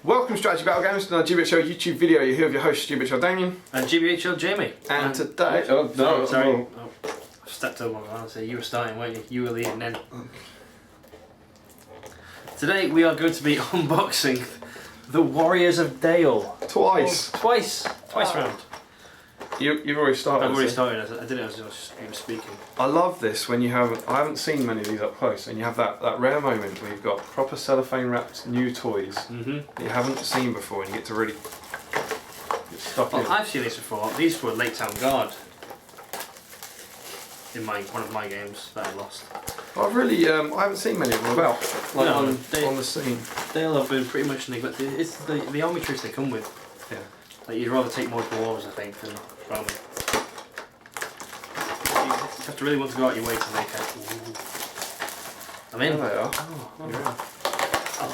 Welcome to Strategy Battle Games, to our GBHL YouTube video. You're here with your host, GBHL Damian. And GBHL Jamie. And today... Oh, no, sorry. Oh, I stepped over my line, so you were starting, weren't you? You were leading in. Today we are going to be unboxing the Warriors of Dale. Twice. Twice round. You've already started. I've already started. I did it as you were speaking. I love this when you have... I haven't seen many of these up close, and you have that rare moment where you've got proper cellophane wrapped new toys that you haven't seen before, and you get to really get stuck in. I've seen these before. These were Lake Town Guard in one of my games that I lost. I've really... I haven't seen many of them about on the scene. Dale have been pretty much neglected. It's the army tricks they come with. Yeah. Like, you'd rather take more dwarves, I think, than Roman. You have to really want to go out your way to make it. I'm in. There they are. Oh, you're in.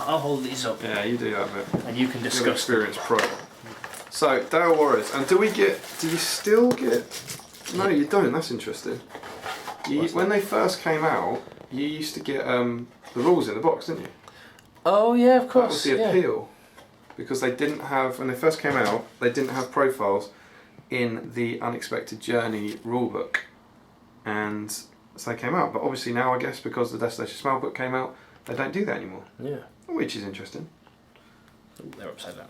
I'll hold these up. Yeah, you do that bit. And you can discuss. You're an experienced pro. So, Dale Warriors. And do you still get... No, you don't. That's interesting. When they first came out, you used to get the rules in the box, didn't you? Oh, yeah, of course. That was the appeal. Because they didn't have, when they first came out, they didn't have profiles in the Unexpected Journey rulebook. And so they came out. But obviously now, I guess, because the Destination Smile book came out, they don't do that anymore. Yeah. Which is interesting. They're upside down.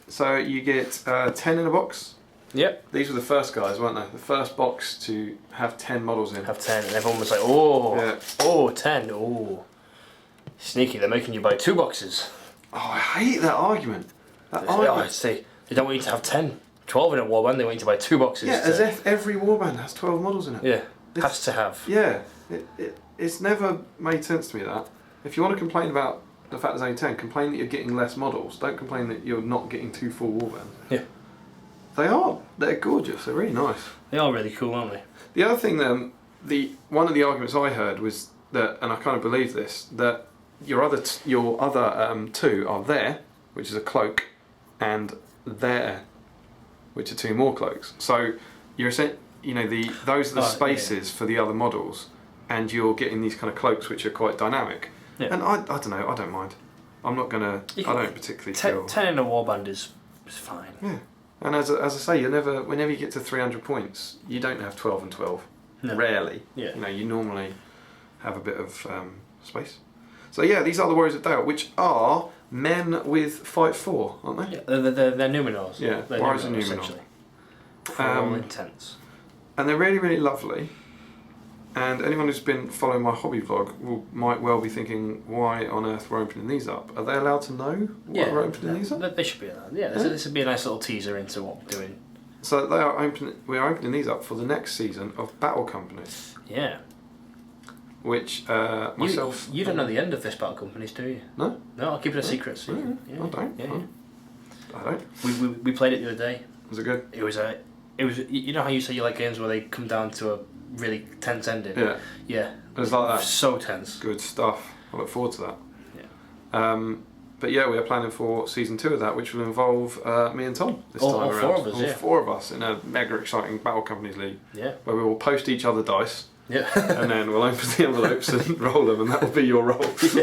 So you get 10 in a box. Yep. These were the first guys, weren't they? The first box to have 10 models in. Have 10, and everyone was like, oh, yeah. Oh, 10, oh. Sneaky, they're making you buy 2 boxes. Oh, I hate that argument. I say, they don't want you to have 10, 12 in a warband, they want you to buy 2 boxes. Yeah, as if every warband has 12 models in it. Yeah, has to have. Yeah, it's never made sense to me that. If you want to complain about the fact there's only 10, complain that you're getting less models. Don't complain that you're not getting 2 full warbands. Yeah. They're gorgeous, they're really nice. They are really cool, aren't they? The other thing one of the arguments I heard was that, and I kind of believe this, that your other 2 are there, which is a cloak, and there, which are 2 more cloaks. So you're those are the spaces for the other models, and you're getting these kind of cloaks which are quite dynamic. Yeah. And I don't know, I don't mind. I'm not gonna. I don't particularly feel 10 in a warband is fine. Yeah. And as I say, whenever you get to 300 points, you don't have 12 and 12. No. Rarely. Yeah. You normally have a bit of space. So yeah, these are the Warriors of Dale, which are men with Fight 4, aren't they? Yeah, they're Numenors. Yeah, they're Warriors of Numenor. Essentially. For all intents. And they're really, really lovely. And anyone who's been following my hobby vlog might well be thinking, why on earth we're opening these up? Are they allowed to know why we're opening these up? They should be allowed. Yeah, this would be a nice little teaser into what we're doing. So we are opening these up for the next season of Battle Companies. Yeah. Which myself... You don't know the end of this Battle Companies, do you? No? No, I'll keep it a secret. Yeah. I don't. Yeah. I don't. We played it the other day. Was it good? It was you know how you say you like games where they come down to a really tense ending? Yeah. Yeah. It was like that. So tense. Good stuff. I look forward to that. Yeah. But yeah, we are planning for season 2 of that, which will involve me and Tom this time around. All 4 of us in a mega exciting Battle Companies League. Yeah. Where we will post each other dice. Yeah. And then we'll open the envelopes and roll them, and that will be your roll. Yeah.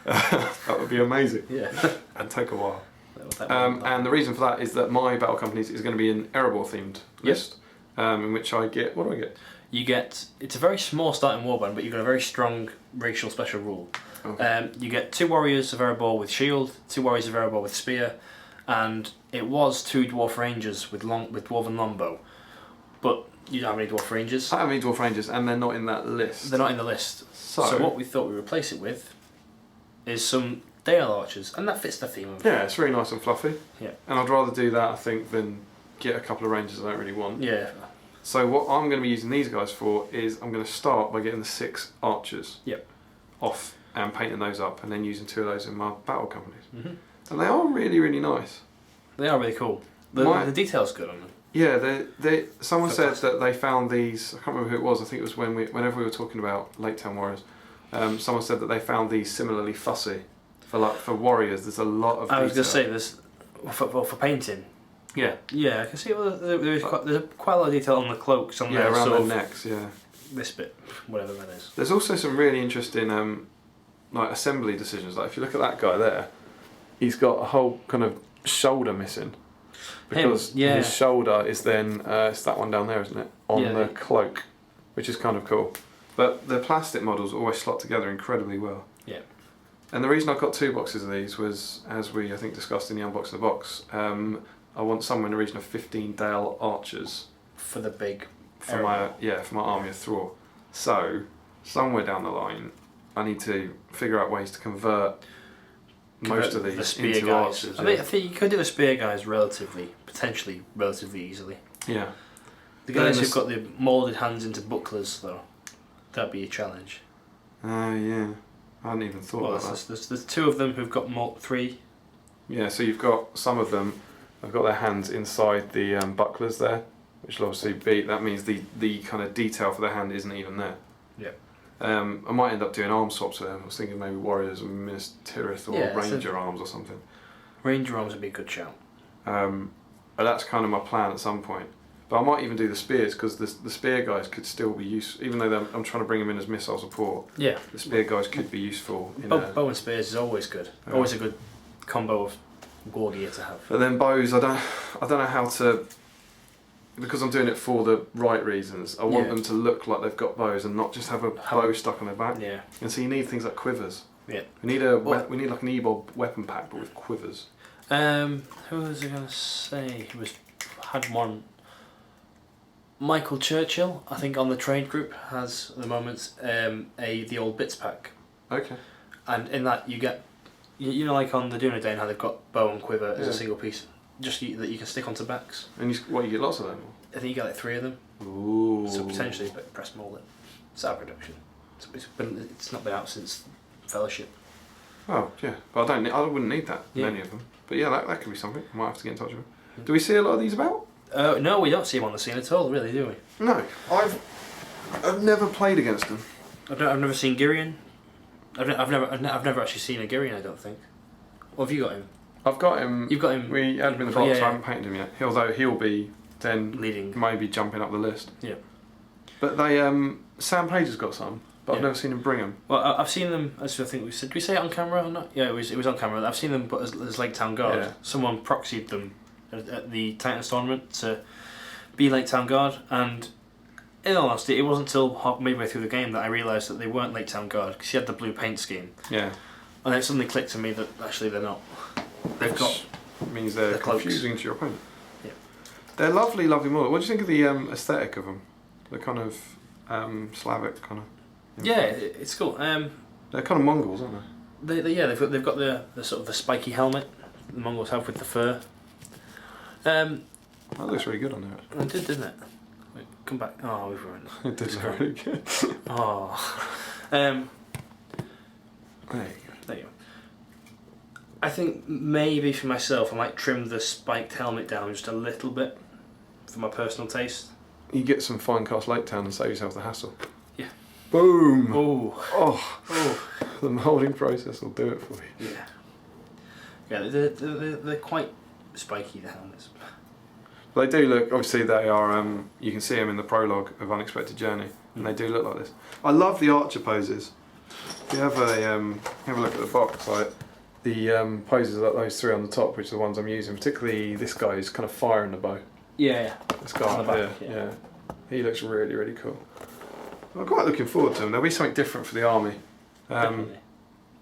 That would be amazing. Yeah. And take a while. And the reason for that is that my Battle Companies is going to be an Erebor themed list, in which I get... What do I get? It's a very small starting warband, but you've got a very strong racial special rule. Okay. You get 2 Warriors of Erebor with shield, 2 Warriors of Erebor with spear, and it was 2 Dwarf Rangers with Dwarven Longbow. But you don't have any Dwarf Rangers. I have any Dwarf Rangers, and they're not in that list. They're not in the list. So what we thought we'd replace it with is some Dale Archers, and that fits the theme of it. Yeah, it's really nice and fluffy. Yeah. And I'd rather do that, I think, than get a couple of Rangers I don't really want. Yeah. So what I'm going to be using these guys for is I'm going to start by getting the 6 Archers off and painting those up, and then using 2 of those in my Battle Companies. And they are really, really nice. They are really cool. The detail's good on them. Yeah, someone said that they found these, I can't remember who it was, I think it was whenever we were talking about Lake Town Warriors, someone said that they found these similarly fussy. For Warriors, there's a lot of detail. I was going to say, there's for painting. Yeah. Yeah, I can see there's quite a lot of detail on the cloaks on there. Around their necks, this bit, whatever that is. There's also some really interesting like assembly decisions. Like if you look at that guy there, he's got a whole kind of shoulder missing. Because his shoulder is then, it's that one down there, isn't it? On the cloak, which is kind of cool. But the plastic models always slot together incredibly well. Yeah. And the reason I got 2 boxes of these was, as we I think discussed in the unboxing of the box, I want somewhere in the region of 15 Dale Archers. For the big... For my army of Thrall. So, somewhere down the line, I need to figure out ways to convert most of these into guys. archers. I think you could do the spear guys potentially relatively easily. Yeah. The guys who've got the moulded hands into bucklers, though, that'd be a challenge. Yeah. I hadn't even thought about that. There's 2 of them who've got 3. Yeah, so you've got some of them have got their hands inside the bucklers there, which will obviously be, that means the kind of detail for their hand isn't even there. Yeah. I might end up doing arm swaps with them. I was thinking maybe Warriors and Minas Tirith or Ranger arms or something. Ranger arms would be a good shout. But that's kind of my plan at some point. But I might even do the spears, because the spear guys could still be useful, even though I'm trying to bring them in as missile support. Yeah. The spear guys could be useful. Bow and spears is always good. Yeah. Always a good combo of war gear to have. But then bows, I don't know how to, because I'm doing it for the right reasons. I want them to look like they've got bows and not just have a bow stuck on their back. Yeah. And so you need things like quivers. Yeah. We need like an e-bob weapon pack, but with quivers. Who was I going to say? Had one. Michael Churchill, I think, on the trade group has at the moment the old bits pack. Okay. And in that you get, you know, like on the Dunedain, how they've got bow and quiver as a single piece, just that you can stick onto backs. And you get lots of them? I think you get like 3 of them. Ooh. So potentially press mould it. It's out of production. It's not been out since Fellowship. Oh yeah, but I wouldn't need that many of them. But yeah, that could be something. I might have to get in touch with them. Do we see a lot of these about? No, we don't see them on the scene at all, really, do we? No, I've never played against them. I've never seen Girion. I've never actually seen a Girion, I don't think. Or have you got him? I've got him. You've got him. We had him in the box. I haven't painted him yet. Although he'll be then leading, maybe jumping up the list. Yeah. But they Sam Page has got some, but I've never seen him bring them. Well, I've seen them. As I think we said, did we say it on camera or not? Yeah, it was on camera. I've seen them put as Lake Town Guard. Yeah. Someone proxied them at the Titans tournament to be Lake Town Guard, and in all honesty, it wasn't until midway through the game that I realised that they weren't Lake Town Guard, because she had the blue paint scheme. Yeah. And it suddenly clicked to me that actually they're not. They've got. Means they're confusing to your opponent. Yeah. They're lovely, lovely models. What do you think of the aesthetic of them? The kind of Slavic kind of. Yeah, it's cool. They're kind of Mongols, aren't they? They've got the sort of the spiky helmet the Mongols have with the fur. That looks really good on there. It did, didn't it? Wait, come back. Oh, we've ruined it. It did look really good. Oh. There you go. I think maybe for myself I might trim the spiked helmet down just a little bit for my personal taste. You get some fine cast Lake Town and save yourself the hassle. Yeah. Boom! Oh. The moulding process will do it for you. Yeah. Yeah, they're quite spiky, the helmets. They do look, obviously they are, you can see them in the prologue of Unexpected Journey, and they do look like this. I love the archer poses. If you have a look at the box, like the poses like those 3 on the top, which are the ones I'm using, particularly this guy who's kind of firing the bow. Yeah. This guy up here, yeah. He looks really, really cool. I'm quite looking forward to them. There'll be something different for the army. Definitely.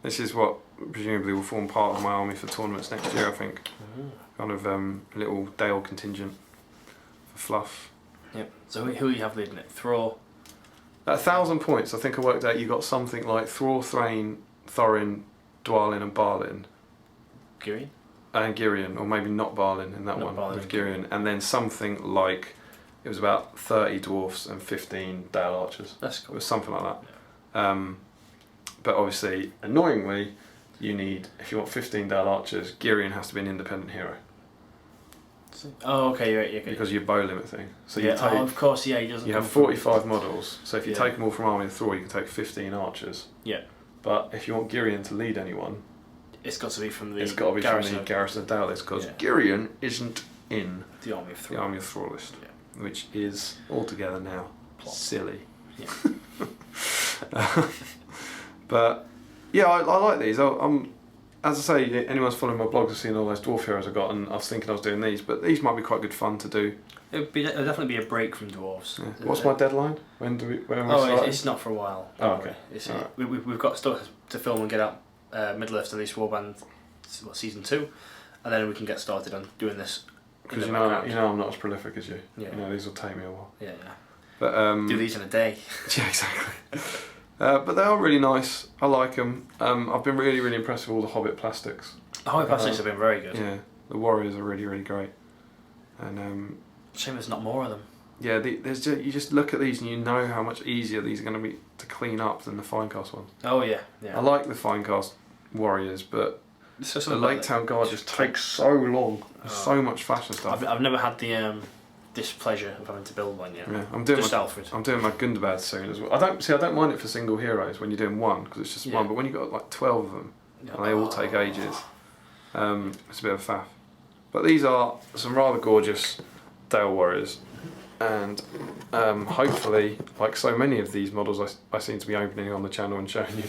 This is what presumably will form part of my army for tournaments next year, I think. Kind of little Dale contingent for fluff. Yep. So who you have leading it? Thrall. At 1,000 points, I think I worked out you got something like Thrall, Thrain, Thorin, Dwalin and Barlin. Girion? And Girion, or maybe not Barlin in that not one, Barlin, with Girion. And then something like, it was about 30 dwarfs and 15 Dale archers. That's cool. It was something like that. Yeah. But obviously, annoyingly, you need, if you want 15 Dale archers, Girion has to be an independent hero. Oh, okay, right, okay. Because of your bow limit thing. So yeah, you take, of course, yeah, he doesn't. You have 45 models, so if you take them all from Army of Thrall, you can take 15 archers. Yeah. But if you want Girion to lead anyone, it's got to be from the. It's got to be from the Garrison of Dale list, because Girion isn't in the Army of Thrall. The Army of Thrall list, which is altogether now silly. Yeah. But yeah, I like these. as I say, anyone's following my blog has seen all those dwarf heroes I got, and I was thinking I was doing these, but these might be quite good fun to do. It'll definitely be a break from dwarves. Yeah. What's my deadline? When am I Oh, starting? it's not for a while. Oh, okay. Right. We've got stuff to film and get out Middle-earth to Least Warband season 2, and then we can get started on doing this. Because you know I'm not as prolific as you. Yeah. You know, these will take me a while. Yeah. But do these in a day. Yeah, exactly. But they are really nice. I like them. I've been really, really impressed with all the Hobbit plastics. The Hobbit plastics have been very good. Yeah, the Warriors are really, really great. And shame there's not more of them. yeah, you just look at these and you know how much easier these are going to be to clean up than the Finecast ones. Oh yeah. I like the Finecast Warriors, but the Lake Town Guard just takes so long. There's so much fashion stuff. I've never had the displeasure of having to build one yet. Yeah, I'm just Alfred. I'm doing my Gundabad soon as well. I don't mind it for single heroes when you're doing one because it's just one, but when you've got like 12 of them and they all take ages, it's a bit of a faff. But these are some rather gorgeous Dale Warriors, and hopefully, like so many of these models I seem to be opening on the channel and showing you,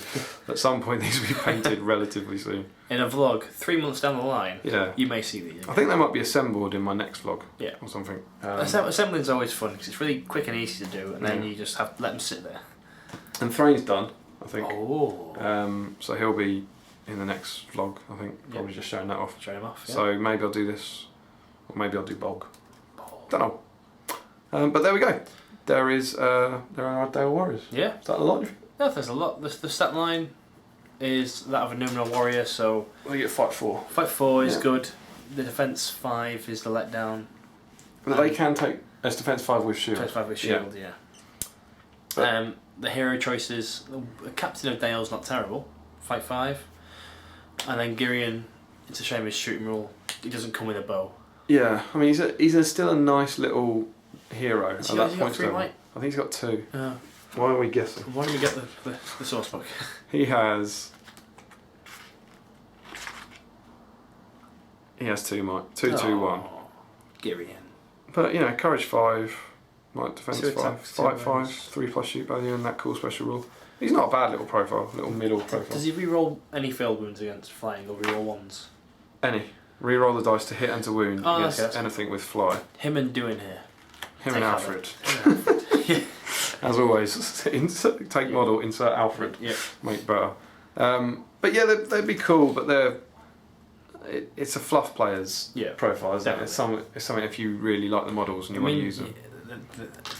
at some point these will be painted relatively soon. In a vlog 3 months down the line, yeah, you may see these. I think they might be assembled in my next vlog, yeah, or something. Assembling's always fun because it's really quick and easy to do, and then you just have to let them sit there. And Thrain's done, I think. Oh. So he'll be in the next vlog, I think, probably just showing that off. Showing him off, yeah. So maybe I'll do this, or maybe I'll do Bog. Don't know. But there we go. There are our Dale Warriors. Yeah. Is that a lot? No, there's a lot. The stat line is that of a Numenor warrior, so... Well, you get Fight 4. Fight 4 is good. The Defence 5 is the letdown. But they can take... It's Defence 5 with Shield. Defence 5 with Shield, yeah. The hero choices... Captain of Dale's not terrible. Fight 5. And then Girion, it's a shame his shooting rule. He doesn't come with a bow. Yeah, I mean, he's still a nice little hero at that point. I think he's got 2. Why are we guessing? Why don't we get the source book? He has 2, Mike. 2, 2, 1. Girion. But, you know, Courage 5, Might Defence 2 5, attacks, Fight 2 5, wounds. 3+ shoot value, and that cool special rule. He's not a bad little profile, little middle profile. Does he reroll any failed wounds against flying, or reroll ones? Any. Reroll the dice to hit and to wound against okay, anything with fly. Him and doing here. Him and Alfred. Yeah. As always, take model, insert Alfred, Yeah. make better. But yeah, they'd be cool, but it's a fluff player's profile, isn't it? It's something if you really like the models and you want to use them.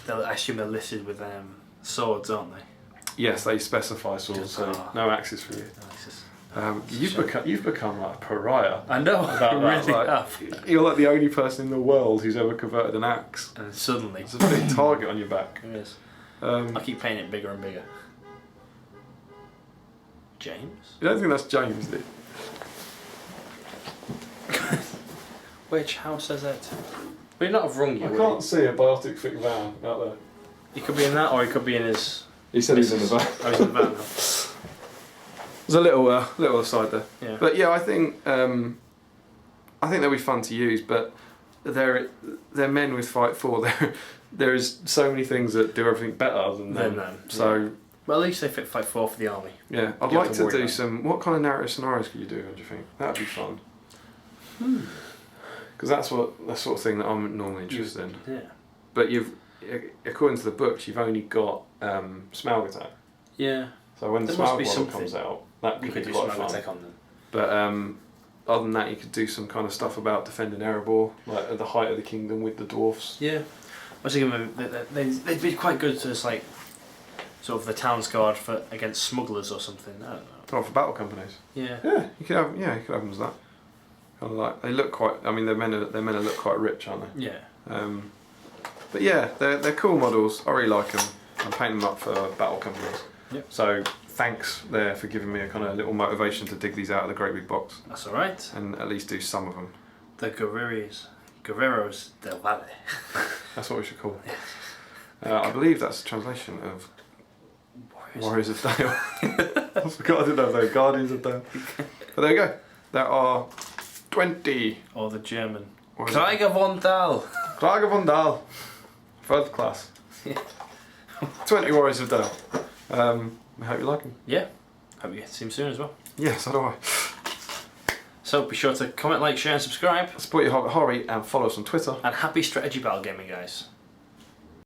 I assume they're listed with swords, aren't they? Yes, they specify swords, so no axes for you. You've become like a pariah. I know, I really have. You're like the only person in the world who's ever converted an axe. And suddenly... There's a big target on your back. There is. I keep painting it bigger and bigger. James? You don't think that's James, do you? Which house says that? But he'd not have rung you. I can't see a biotic thick van out there. He could be in that, or he could be in his... He said he's in the van. Oh, he's in the van now. There's a little aside there. Yeah. But yeah, I think they'll be fun to use, but they're men with Fight 4. There is so many things that do everything better than them. So, well, at least they fit Fight 4 for the army. Yeah, I'd like to do some. What kind of narrative scenarios could you do? Do you think that'd be fun? Because that's the sort of thing that I'm normally interested in. Yeah. But according to the books, you've only got Smaug attack. Yeah. So when the Smaug model comes out, that could be quite fun. Attack on them. But other than that, you could do some kind of stuff about defending Erebor, like at the height of the kingdom with the dwarfs. Yeah. I was thinking they'd be quite good to just like sort of the town's guard against smugglers or something. I don't know. Oh, for battle companies. Yeah. Yeah, you could have them as that. Kind of like they look quite. I mean, they're meant to look quite rich, aren't they? Yeah. But yeah, they're cool models. I really like them. I'm painting them up for battle companies. Yep. So thanks there for giving me a kind of little motivation to dig these out of the great big box. That's all right. And at least do some of them. The Guerreros del Valle. That's what we should call them. I believe that's a translation of Warriors of Dale. I forgot I didn't know they were Guardians of Dale. But there you go. There are 20. Or the German. Krieger von Dahl. Krieger von Dahl. Third class. 20 Warriors of Dale. I hope you like them. Yeah. Hope you get to see them soon as well. Yeah, so do I. So be sure to comment, like, share and subscribe. Support your Hobbit Horry and follow us on Twitter. And happy strategy battle gaming, guys.